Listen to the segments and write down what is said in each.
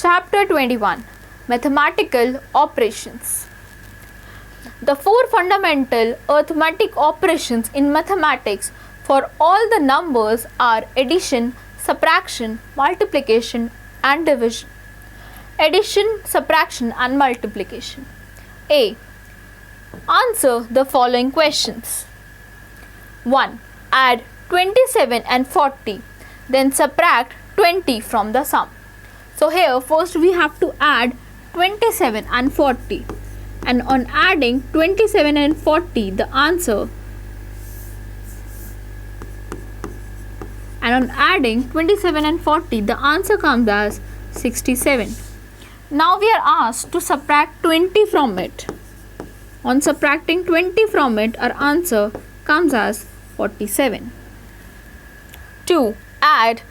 Chapter 21 Mathematical Operations. The four fundamental arithmetic operations in mathematics for all the numbers are addition, subtraction, multiplication and division. Addition, subtraction and multiplication. A. Answer the following questions. 1. Add 27 and 40, then subtract 20 from the sum. So here first we have to add 27 and 40, and on adding 27 and 40 the answer comes as 67. Now we are asked to subtract 20 from it. On subtracting 20 from it, our answer comes as 47. 2. Add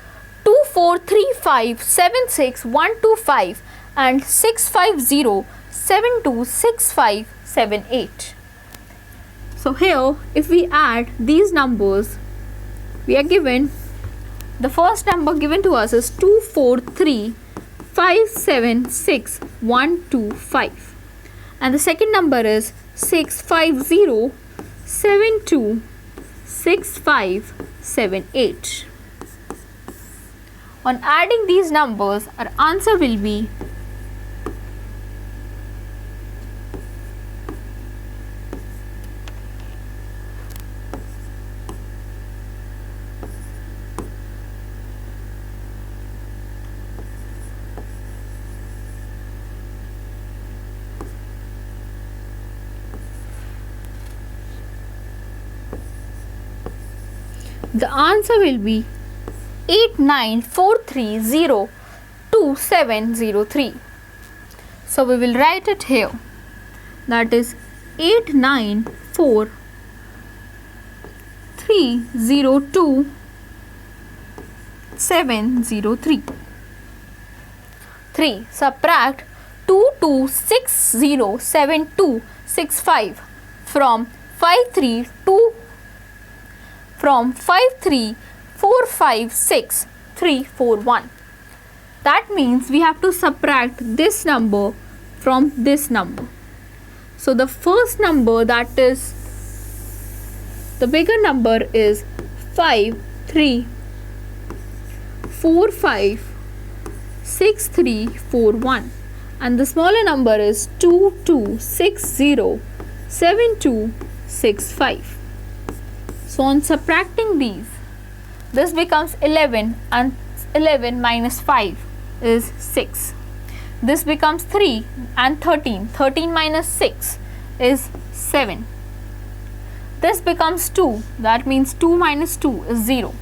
243576125 and 650726578. So here if we add these numbers, we are given, the first number given to us is 243576125 and the second number is 650726578. On adding these numbers, our answer will be the answer will be 89430270. So we will write it here. That is 89430270. 3. Subtract 22607265 from 53456,341. That means we have to subtract this number from this number. So the first number, that is the bigger number, is 53456341 and the smaller number is 22607265. So on subtracting these, this becomes 11 and 11 minus 5 is 6. This becomes 3 and 13. 13 minus 6 is 7. This becomes 2. That means 2 minus 2 is 0.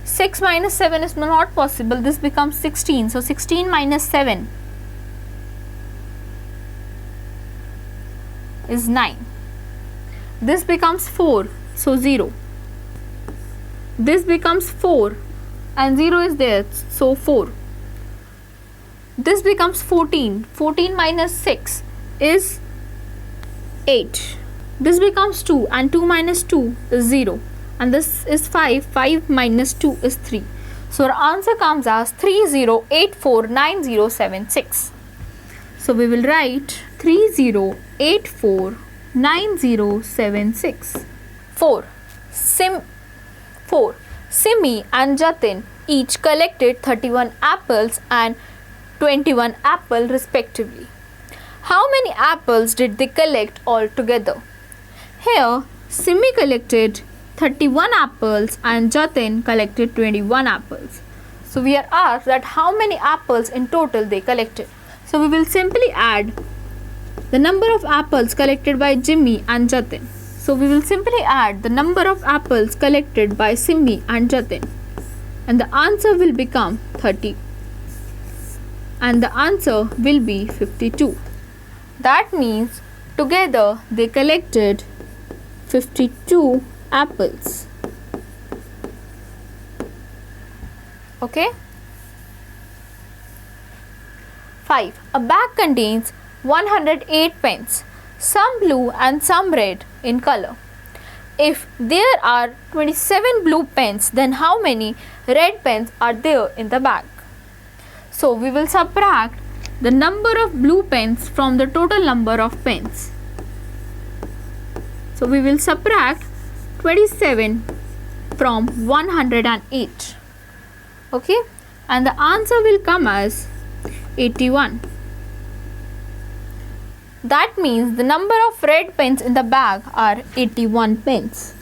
6 minus 7 is not possible. This becomes 16. So 16 minus 7 is 9. This becomes 4. So 0. This becomes 4 and 0 is there, so 4. This becomes 14. 14 minus 6 is 8. This becomes 2 and 2 minus 2 is 0. And this is 5. 5 minus 2 is 3. So our answer comes as 30849076. So we will write 30849076. 4. Simi and Jatin each collected 31 apples and 21 apples respectively. How many apples did they collect altogether? Here, Simi collected 31 apples and Jatin collected 21 apples. So we are asked that how many apples in total they collected. So we will simply add the number of apples collected by Jimmy and Jatin. So we will simply add the number of apples collected by Simi and Jatin, and the answer will become 30. And the answer will be 52. That means together they collected 52 apples. Okay? 5. A bag contains 108 pens, some blue and some red in color. If there are 27 blue pens, then how many red pens are there in the bag? So we will subtract the number of blue pens from the total number of pens. So we will subtract 27 from 108. Okay, and the answer will come as 81. That means the number of red pens in the bag are 81 pens.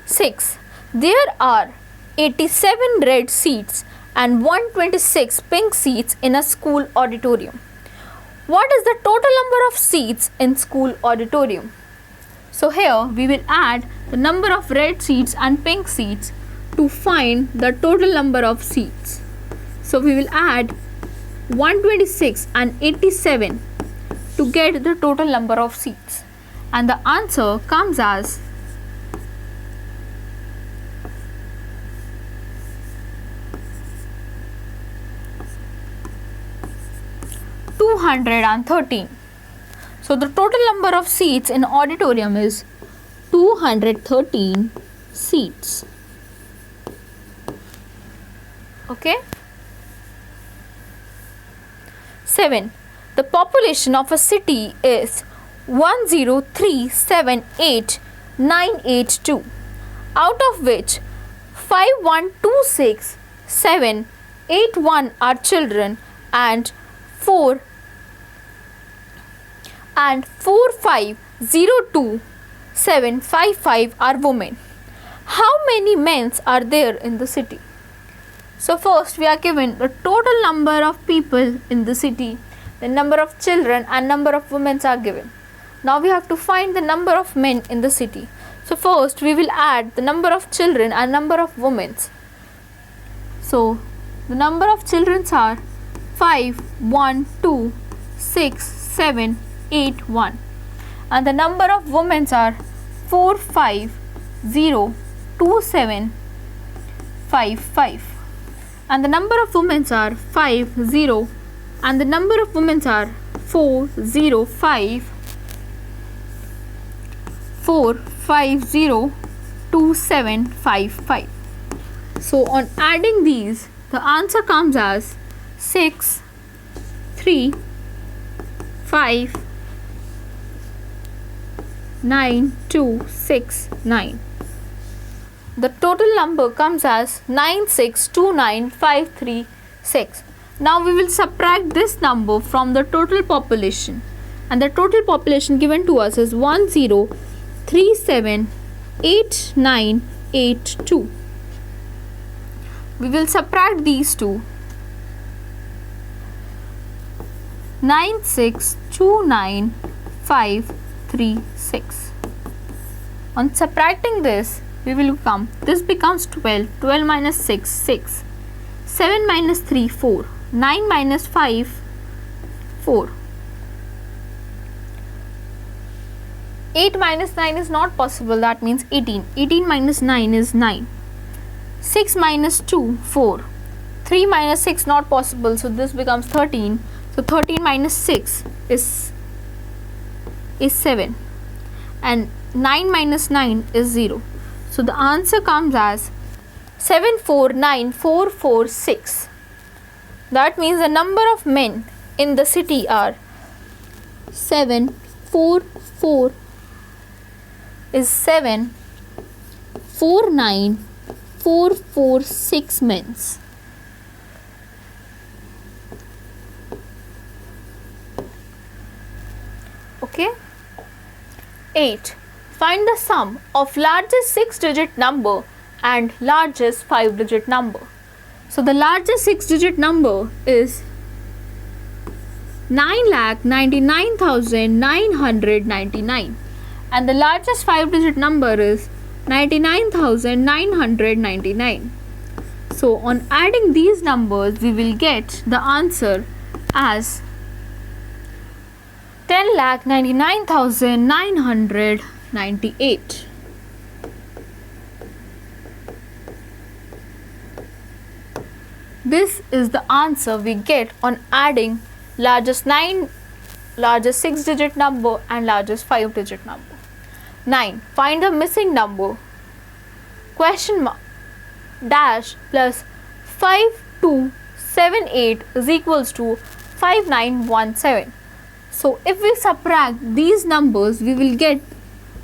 6. There are 87 red seats and 126 pink seats in a school auditorium. What is the total number of seats in school auditorium? So here we will add the number of red seats and pink seats to find the total number of seats. So we will add 126 and 87 to get the total number of seats, and the answer comes as 213. So the total number of seats in auditorium is 213 seats. Okay. 7. The population of a city is 103,78982, out of which 5126,781 are children and 4502,755 are women. How many men are there in the city? So first we are given the total number of people in the city, the number of children and number of women are given. Now we have to find the number of men in the city. So first we will add the number of children and number of women. So the number of children are 5, 1, 2, 6, 7, 8, 1, and the number of women are 4, 5, 0, 2, 7, 5, 5, and the number of women are 5, 0, and the number of women are 4, 0, 5, 4, 5, 0, 2, 7, 5, 5. So on adding these, the answer comes as 6, 3, 5, 9, 2, 6, 9. The total number comes as 9629536. Now we will subtract this number from the total population, and the total population given to us is 10378982. We will subtract these two. 9629536. On subtracting this, this becomes 12. 12 minus 6, 6. 7 minus 3, 4. 9 minus 5, 4. 8 minus 9 is not possible, that means 18. 18 minus 9 is 9. 6 minus 2, 4. 3 minus 6 not possible, so this becomes 13. So 13 minus 6 is 7, and 9 minus 9 is 0. So the answer comes as 749446. That means the number of men in the city are 79446 men. Okay. 8. Find the sum of largest 6-digit number and largest 5-digit number. So the largest 6-digit number is 9,99,999, and the largest 5-digit number is 99,999. So on adding these numbers, we will get the answer as 10,99,998. This is the answer we get on adding largest 6-digit number and largest 5-digit number. 9. Find the missing number. Question mark dash plus 52 78 is equals to 5917. So if we subtract these numbers, we will get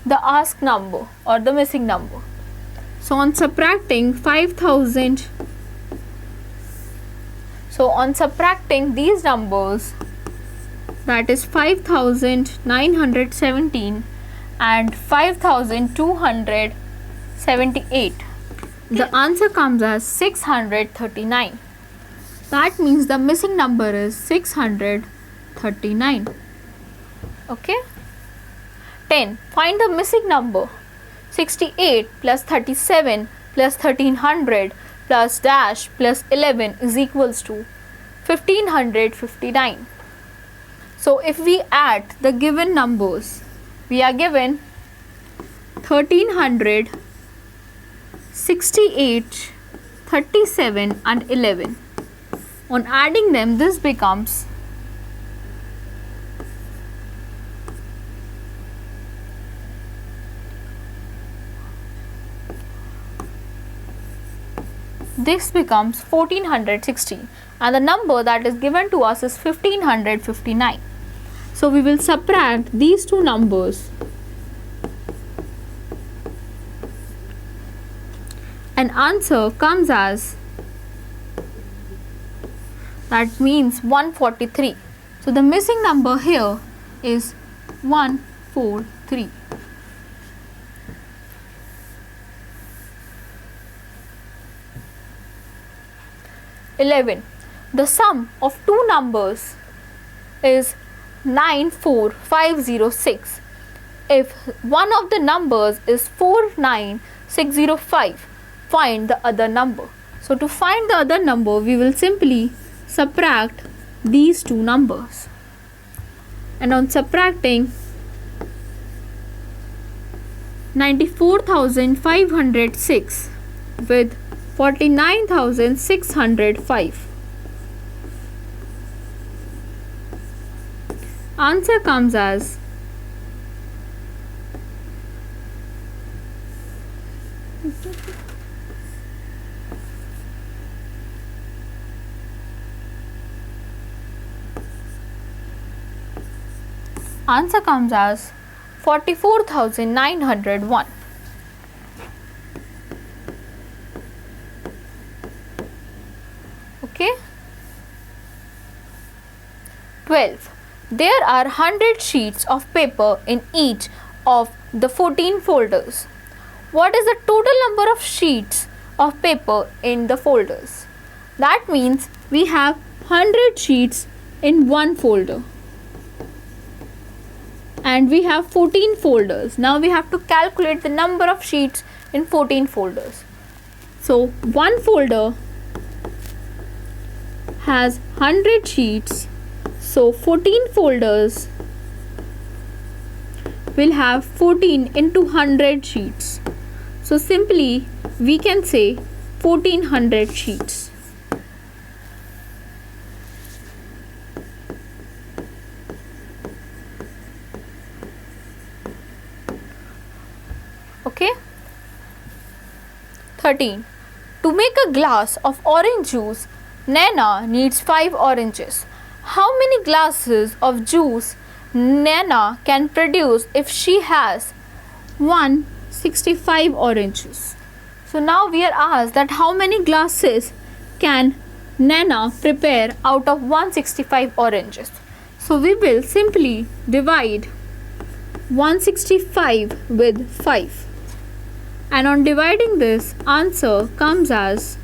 the asked number or the missing number. So on subtracting these numbers, that is 5917 and 5278, the answer comes as 639. That means the missing number is 639. Okay. 10. Find the missing number. 68 plus 37 plus 1300 plus dash plus 11 is equals to 1559. So if we add the given numbers, we are given 1300, 68, 37 and 11. On adding them, this becomes 1416, and the number that is given to us is 1559. So we will subtract these two numbers and answer comes as, that means 143. So the missing number here is 143. The sum of two numbers is 94506. If one of the numbers is 49605, find the other number. So to find the other number, we will simply subtract these two numbers. And on subtracting 94,506 with 49,605, answer comes as answer comes as 44,901. Okay. 12. There are 100 sheets of paper in each of the 14 folders. What is the total number of sheets of paper in the folders? That means we have 100 sheets in one folder. And we have 14 folders. Now we have to calculate the number of sheets in 14 folders. So one folder has 100 sheets. So 14 folders will have 14 into 100 sheets. So simply we can say 1400 sheets. Okay. 13. To make a glass of orange juice, Nana needs 5 oranges. How many glasses of juice Nana can produce if she has 165 oranges? So now we are asked that how many glasses can Nana prepare out of 165 oranges. So we will simply divide 165 with 5. And on dividing this, answer comes as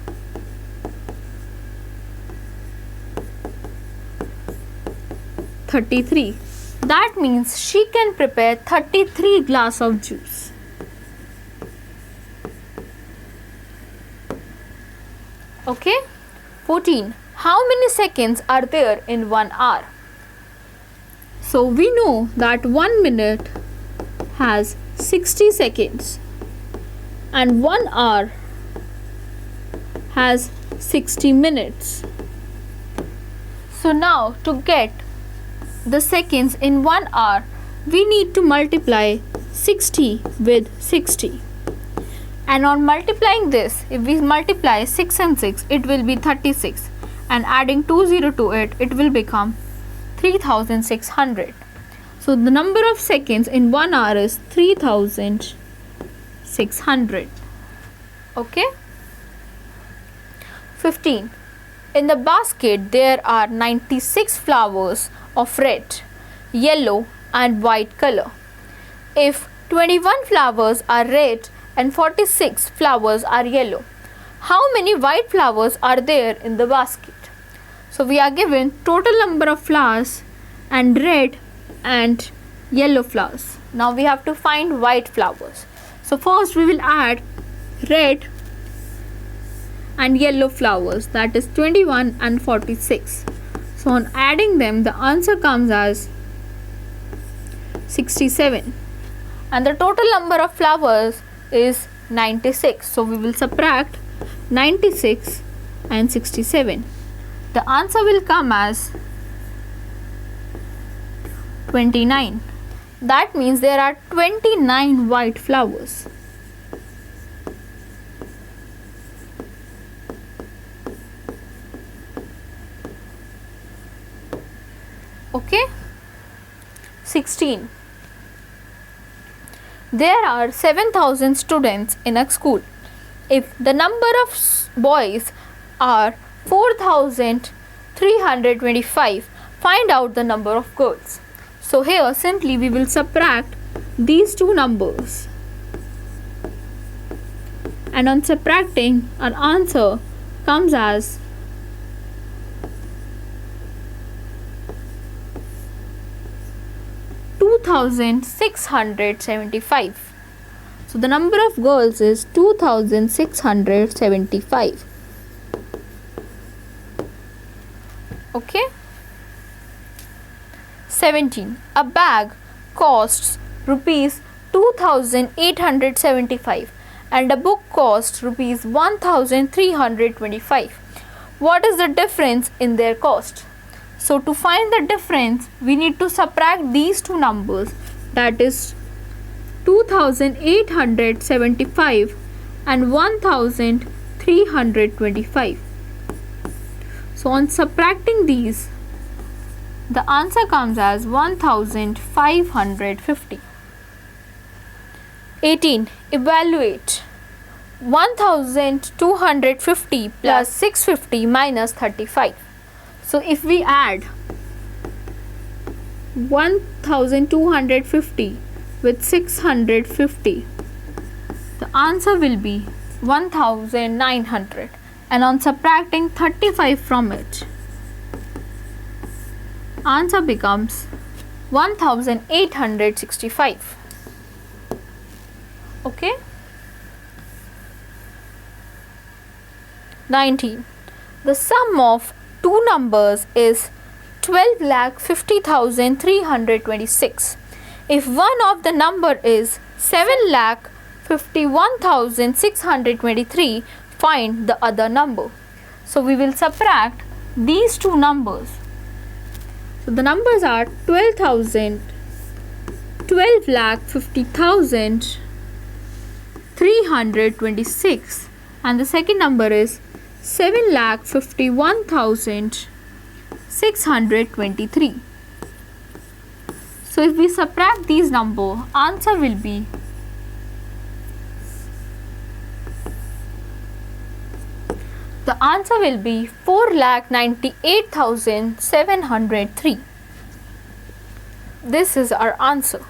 33. That means she can prepare 33 glass of juice. Okay. 14. How many seconds are there in 1 hour? So we know that 1 minute has 60 seconds and 1 hour has 60 minutes. So now to get the seconds in 1 hour, we need to multiply 60 with 60. And on multiplying this, if we multiply 6 and 6, it will be 36. and adding 20 to it, it will become 3600. So the number of seconds in 1 hour is 3600. Okay. 15. In the basket there are 96 flowers of red, yellow and white color. If 21 flowers are red and 46 flowers are yellow, how many white flowers are there in the basket? So we are given total number of flowers and red and yellow flowers. Now we have to find white flowers. So first we will add red and yellow flowers, that is 21 and 46. So on adding them, the answer comes as 67. And the total number of flowers is 96. So we will subtract 96 and 67. The answer will come as 29. That means there are 29 white flowers. Okay. 16. There are 7,000 students in a school. If the number of boys are 4,325, find out the number of girls. So here simply we will subtract these two numbers. And on subtracting, our answer comes as 2,675. So the number of girls is 2,675. Okay. 17. A bag costs rupees 2,875 and a book costs rupees 1,325. What is the difference in their cost? So to find the difference, we need to subtract these two numbers, that is 2,875 and 1,325. So on subtracting these, the answer comes as 1,550. 18. Evaluate. 1,250 plus 650 minus 35. So if we add 1,250 with 650, the answer will be 1,900. And on subtracting 35 from it, answer becomes 1,865. Okay. 19. The sum of two numbers is 12,50,326. If one of the number is 7,51,623, find the other number. So we will subtract these two numbers. So the numbers are 12,50,326 and the second number is 7,51,623. So if we subtract these numbers, answer will be 4,98,703. This is our answer.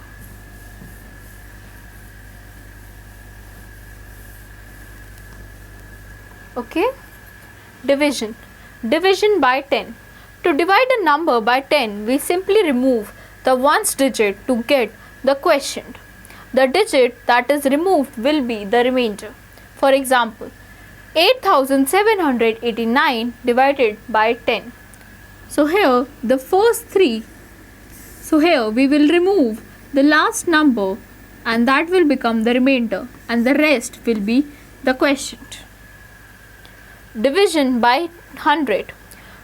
Okay. Division. Division by 10. To divide a number by 10, we simply remove the ones digit to get the quotient. The digit that is removed will be the remainder. For example, 8,789 divided by 10. So here the first three. So here we will remove the last number and that will become the remainder and the rest will be the quotient. Division by 100.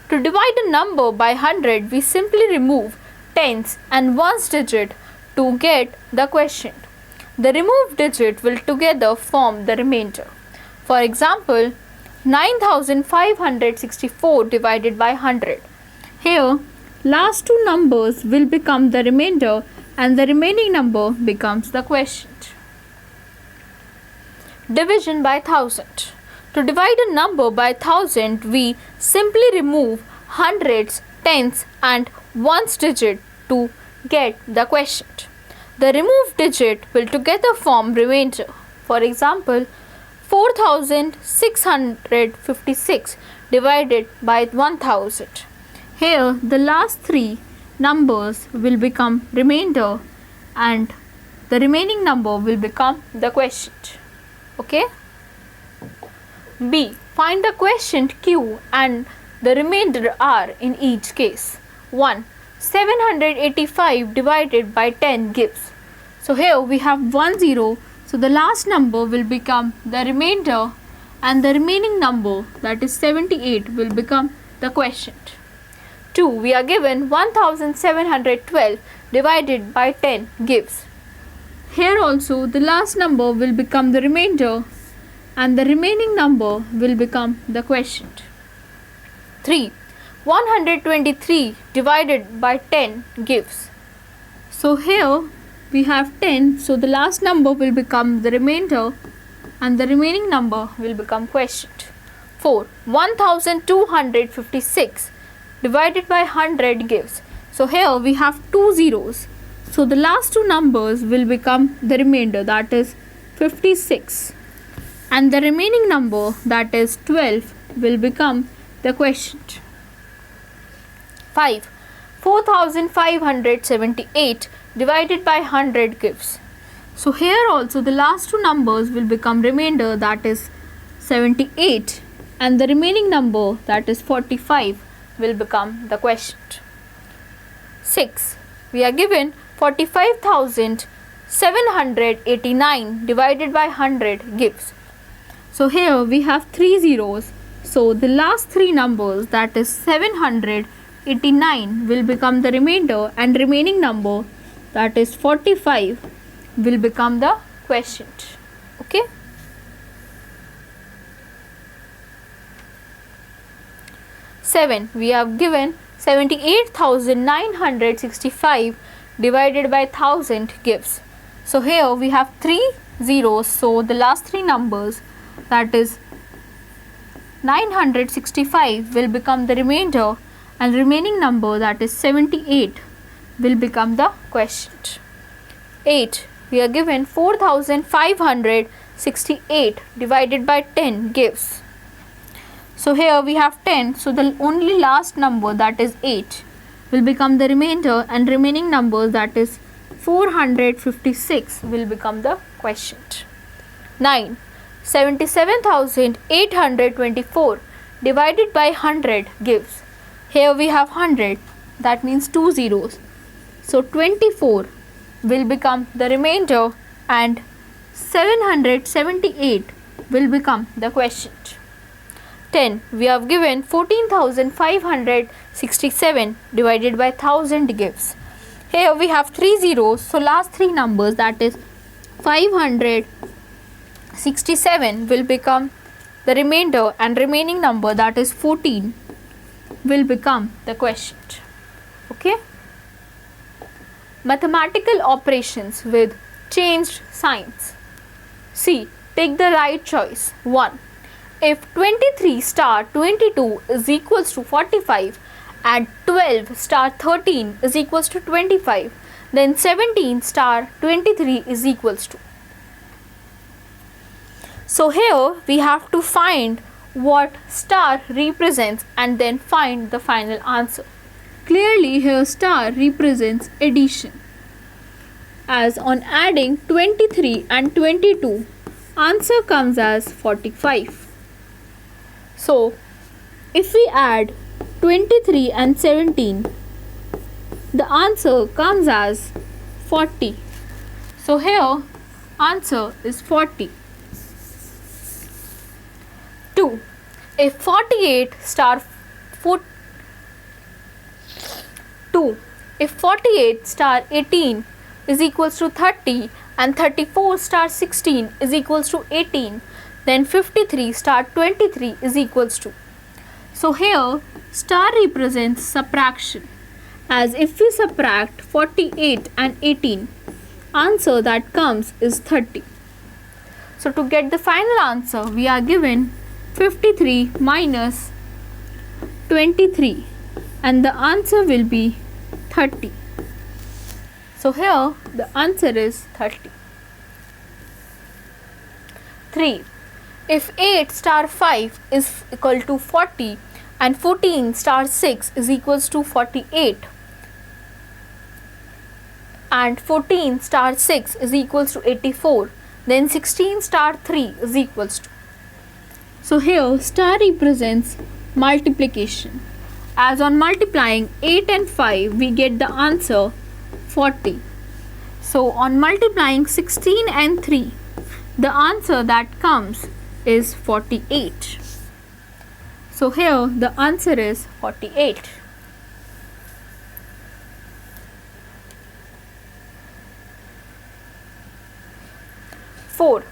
To divide a number by 100, we simply remove tens and ones digit to get the quotient. The removed digit will together form the remainder. For example, 9,564 divided by 100. Here, last two numbers will become the remainder and the remaining number becomes the quotient. Division by 1000. To divide a number by 1000, we simply remove hundreds, tens and ones digit to get the quotient. The removed digit will together form remainder. For example, 4656 divided by 1000. Here the last three numbers will become remainder and the remaining number will become the quotient. Okay? B. Find the quotient Q and the remainder R in each case. 1. 785 divided by 10 gives. So here we have 1 0. So the last number will become the remainder and the remaining number, that is 78, will become the quotient. 2. We are given 1712 divided by 10 gives. Here also the last number will become the remainder and the remaining number will become the quotient. 3. 123 divided by 10 gives. So here we have 10, so the last number will become the remainder and the remaining number will become quotient. 4. 1256 divided by 100 gives. So here we have two zeros, so the last two numbers will become the remainder, that is 56, and the remaining number, that is 12, will become the quotient. 5. 4578 divided by 100 gives. So here also the last two numbers will become remainder, that is 78, and the remaining number, that is 45, will become the quotient. 6. We are given 45,789 divided by 100 gives. So here we have three zeros, so the last three numbers, that is 789, will become the remainder and remaining number, that is 45, will become the quotient. Okay? Seven. We have given 78,965 divided by 1000 gives. So here we have three zeros, so the last three numbers, that is 965, will become the remainder and remaining number, that is 78, will become the quotient. 8. We are given 4568 divided by 10 gives. So here we have 10, so the only last number, that is 8, will become the remainder and remaining number, that is 456, will become the quotient. 9. 77,824 divided by 100 gives. Here we have 100, that means two zeros, so 24 will become the remainder and 778 will become the quotient. 10. We have given 14,567 divided by 1000 gives. Here we have three zeros, so last three numbers, that is 567, will become the remainder and remaining number, that is 14, will become the quotient. Okay? Mathematical operations with changed signs. C. Take the right choice. 1. If 23 star 22 is equals to 45 and 12 star 13 is equals to 25, then 17 star 23 is equals to. So here we have to find what star represents and then find the final answer. Clearly here star represents addition, as on adding 23 and 22, answer comes as 45. So if we add 23 and 17, the answer comes as 40. So here answer is 40. 2. If 48 star 18 is equals to 30 and 34 star 16 is equals to 18, then 53 star 23 is equals to. So here star represents subtraction, as if we subtract 48 and 18, answer that comes is 30. So to get the final answer, we are given 53 minus 23 and the answer will be 30. So here the answer is 30. 3. If 8 star 5 is equal to 40 and 14 star 6 is equals to 48 and 14 star 6 is equals to 84, then 16 star 3 is equals to. So here star represents multiplication, as on multiplying 8 and 5 we get the answer 40. So on multiplying 16 and 3, the answer that comes is 48. So here the answer is 48. 4.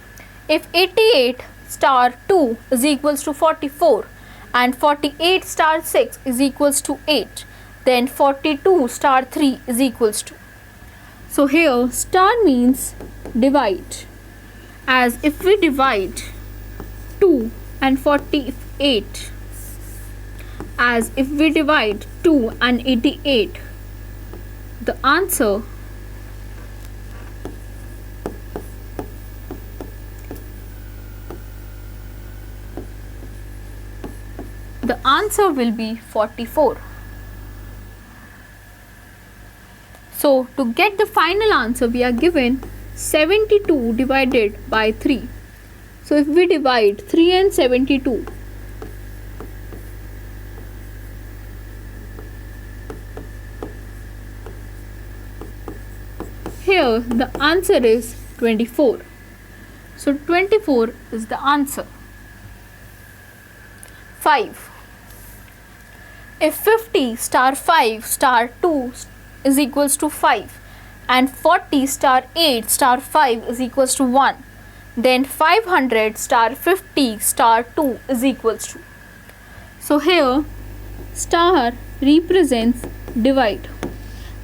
If 88 star 2 is equals to 44 and 48 star 6 is equals to 8, then 42 star 3 is equals to. So here star means divide, as if we divide 2 and 48, as if we divide 2 and 88, the answer will be 44. So to get the final answer, we are given 72 divided by 3. So if we divide 3 and 72, here the answer is 24. So 24 is the answer. 5. If 50 star 5 star 2 is equals to 5 and 40 star 8 star 5 is equals to 1, then 500 star 50 star 2 is equals to. So here star represents divide,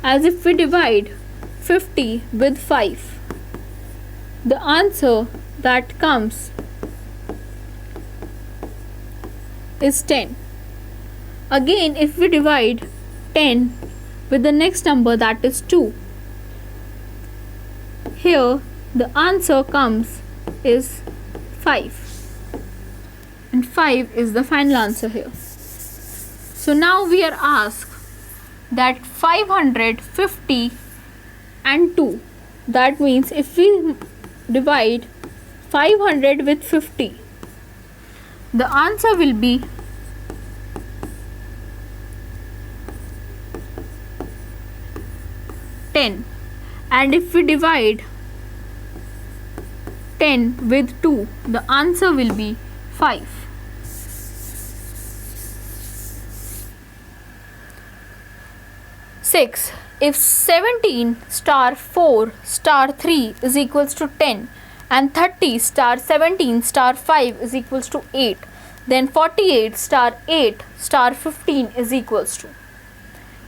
as if we divide 50 with 5, the answer that comes is 10. Again, if we divide 10 with the next number, that is 2, here the answer comes is 5, and 5 is the final answer here. So now we are asked that 550 and 2, that means if we divide 500 with 50, the answer will be 10, and if we divide 10 with 2, the answer will be 5. 6. If 17 star 4 star 3 is equals to 10 and 30 star 17 star 5 is equals to 8, then 48 star 8 star 15 is equals to.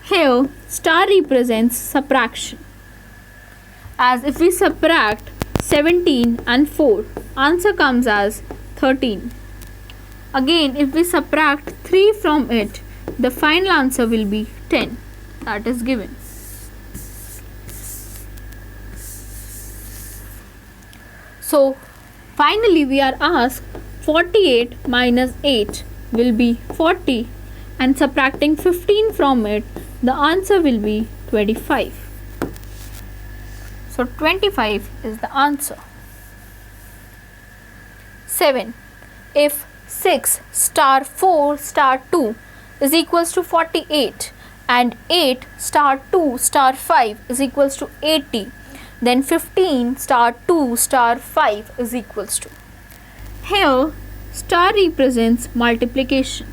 Here star represents subtraction, as if we subtract 17 and 4, answer comes as 13. Again, if we subtract 3 from it, the final answer will be 10, that is given. So finally we are asked 48 minus 8 will be 40, and subtracting 15 from it, the answer will be 25. So 25 is the answer. 7. If 6 star 4 star 2 is equals to 48 and 8 star 2 star 5 is equals to 80, then 15 star 2 star 5 is equals to. Here star represents multiplication,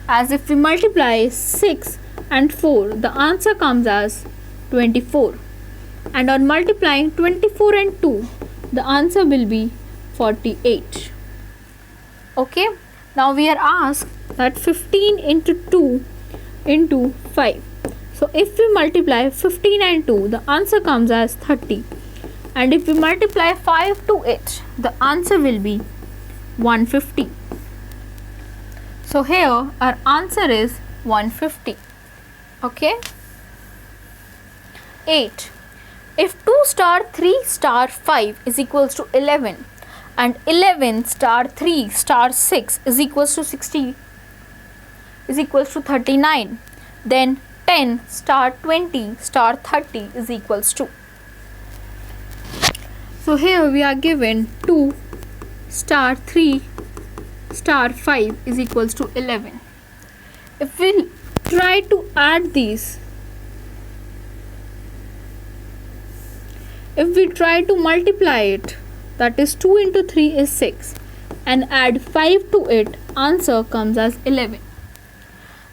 as if we multiply 6 and 4, the answer comes as 24, and on multiplying 24 and 2, the answer will be 48. Okay, now we are asked that 15 into 2 into 5. So if we multiply 15 and 2, the answer comes as 30. And if we multiply 5 to it, the answer will be 150. So here our answer is 150. Okay. 8. If 2 star 3 star 5 is equals to 11 and 11 star 3 star 6 is equals to 60 is equals to 39, then 10 star 20 star 30 is equals to. So here we are given 2 star 3 star 5 is equals to 11. If we try to add these, if we try to multiply it, that is 2 into 3 is 6, and add 5 to it, answer comes as 11.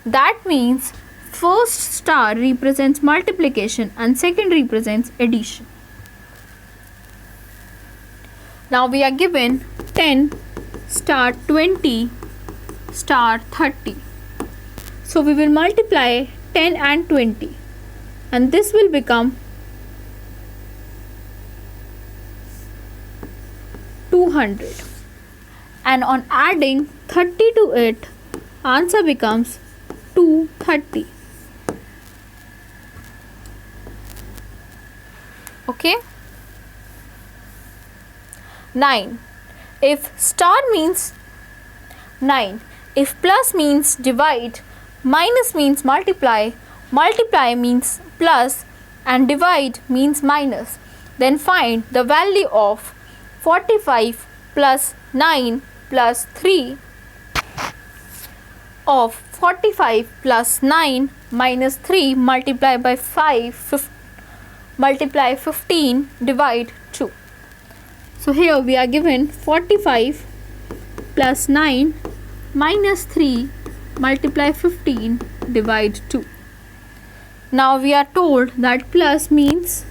That means first star represents multiplication and second represents addition. Now we are given 10 star 20 star 30. So we will multiply 10 and 20, and this will become 200. And on adding 30 to it, answer becomes 230. Okay. 9. If star means 9, if plus means divide, minus means multiply, multiply means plus, and divide means minus, then find the value of 45 plus 9 plus 3 of 45 plus 9 minus 3 multiply by 5 multiply 15 divide 2. So here we are given 45 plus 9 minus 3 multiply 15 divide 2. Now we are told that plus means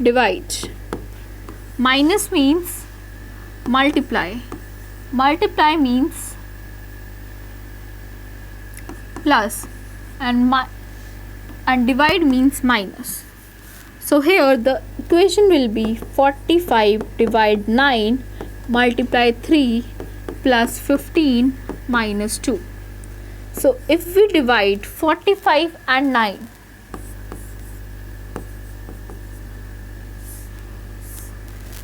divide, minus means multiply, multiply means plus, and divide means minus. So here the equation will be 45 divide 9 multiply 3 plus 15 minus 2. So if we divide 45 and 9,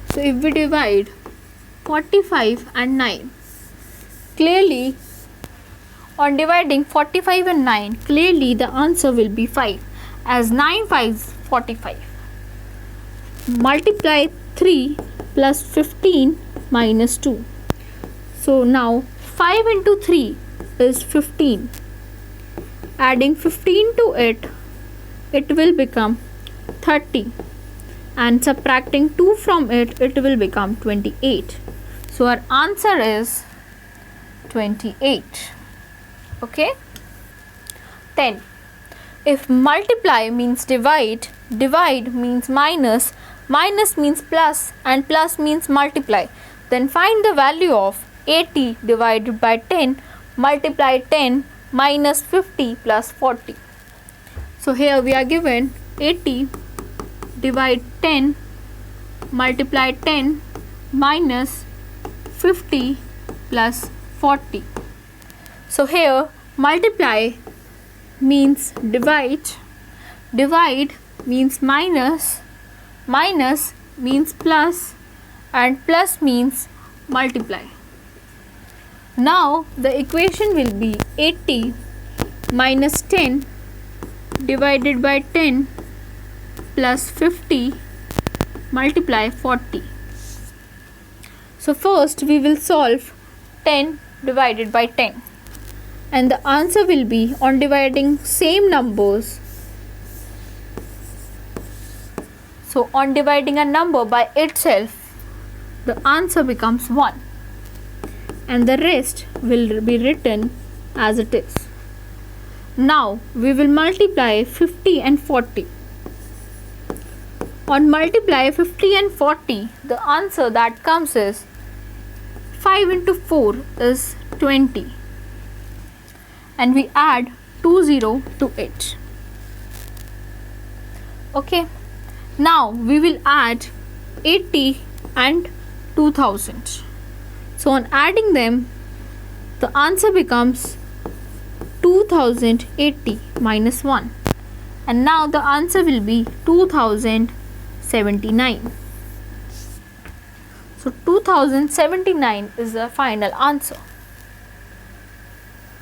so if we divide 45 and 9, clearly on dividing 45 and 9, clearly the answer will be 5, as 9 5s 45. Multiply 3 plus 15 minus 2. So now 5 into 3 is 15. Adding 15 to it, it will become 30. And subtracting 2 from it, it will become 28. So our answer is 28. Okay. 10. If multiply means divide, divide means minus, minus means plus, and plus means multiply, then find the value of 80 divided by 10 multiply 10 minus 50 plus 40. So here we are given 80 divide 10 multiply 10 minus 50 plus 40. So here multiply means divide, divide means minus, minus means plus, and plus means multiply. Now the equation will be 80 minus 10 divided by 10 plus 50 multiply 40. So first we will solve 10 divided by 10, and the answer will be, on dividing same numbers, so on dividing a number by itself, the answer becomes 1, and the rest will be written as it is. Now we will multiply 50 and 40. On multiply 50 and 40, the answer that comes is 5 into 4 is 20, and we add 20 to it. Okay, now we will add 80 and 2000. So on adding them, the answer becomes 2080 minus 1, and now the answer will be 2079. So 2079 is the final answer.